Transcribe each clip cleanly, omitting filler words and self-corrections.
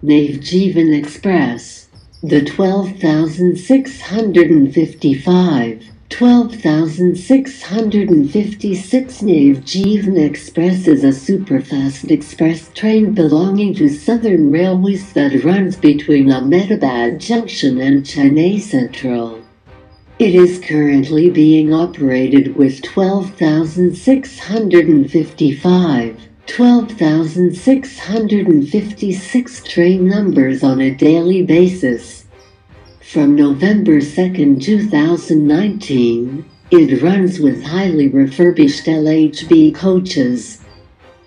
Navjeevan Express. The 12,656 Navjeevan Express is a superfast express train belonging to Southern Railways that runs between Ahmedabad Junction and Chennai Central. It is currently being operated with 12,656 train numbers on a daily basis. From November 2, 2019, it runs with highly refurbished LHB coaches.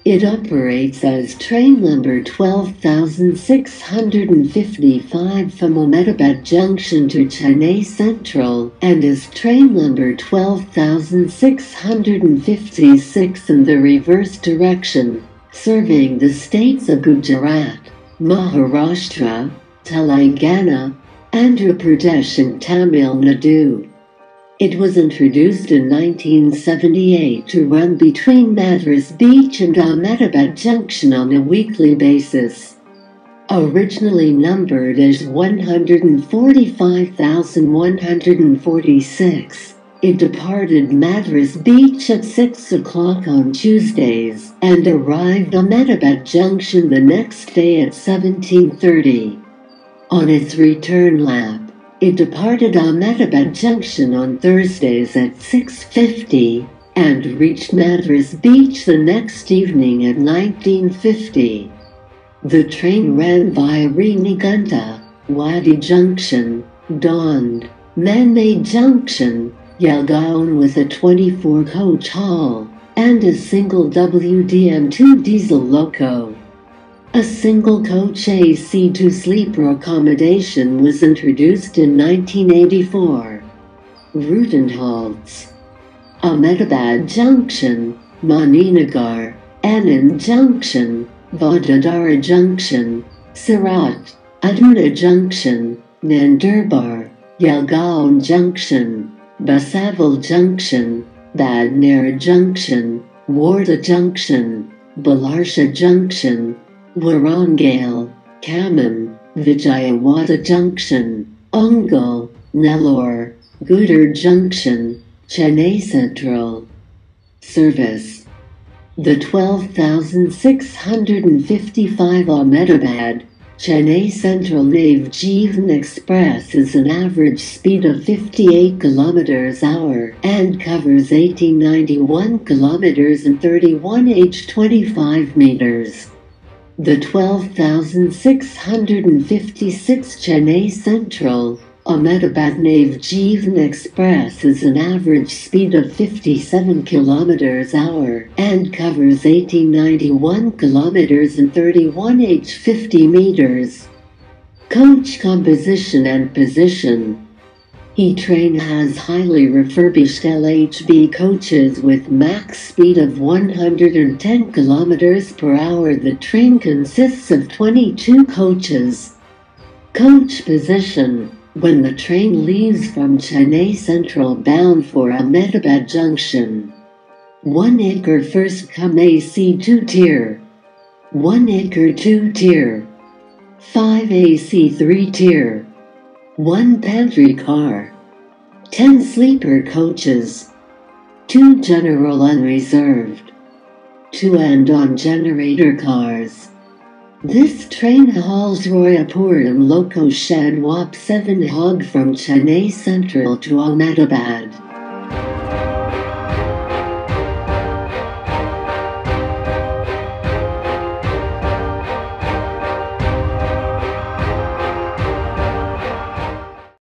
It operates as train number 12,655 from Ahmedabad Junction to Chennai Central and is train number 12,656 in the reverse direction, serving the states of Gujarat, Maharashtra, Telangana, Andhra Pradesh and Tamil Nadu. It was introduced in 1978 to run between Madras Beach and Ahmedabad Junction on a weekly basis. Originally numbered as 145,146, it departed Madras Beach at 6 o'clock on Tuesdays and arrived Ahmedabad Junction the next day at 17:30. On its return lap, it departed Ahmedabad Junction on Thursdays at 6:50 and reached Madras Beach the next evening at 19:50. The train ran via Reniganta, Wadi Junction, Dond, Man-Made Junction, Yalgaon with a 24-coach hall and a single WDM2 diesel loco. A single-coach AC2 sleeper accommodation was introduced in 1984. Route and halts: Ahmedabad Junction, Maninagar, Anand Junction, Vadodara Junction, Surat, Aduna Junction, Nandurbar, Yalgaon Junction, Basaval Junction, Badnera Junction, Wardha Junction, Balarsha Junction, Warangale, Khammam, Vijayawada Junction, Ongole, Nellore, Gudar Junction, Chennai Central. Service: the 12,655 Ahmedabad, Chennai Central Navjeevan Express is an average speed of 58 km/h and covers 1891 km and 31h25 meters. The 12,656 Chennai Central, Ahmedabad Navjeevan Express is an average speed of 57 km/h and covers 1891 km and 31h50 meters. Coach composition and position: E-train has highly refurbished LHB coaches with max speed of 110 km/h. The train consists of 22 coaches. Coach position: when the train leaves from Chennai Central bound for Ahmedabad Junction. 1 acre first come AC 2 tier. 1 acre 2 tier. 5 AC 3 tier. 1 pantry car. 10 sleeper coaches. 2 general unreserved. 2 and-on generator cars. This train hauls Royapur and Loco Shad Wap 7 Hog from Chennai Central to Ahmedabad.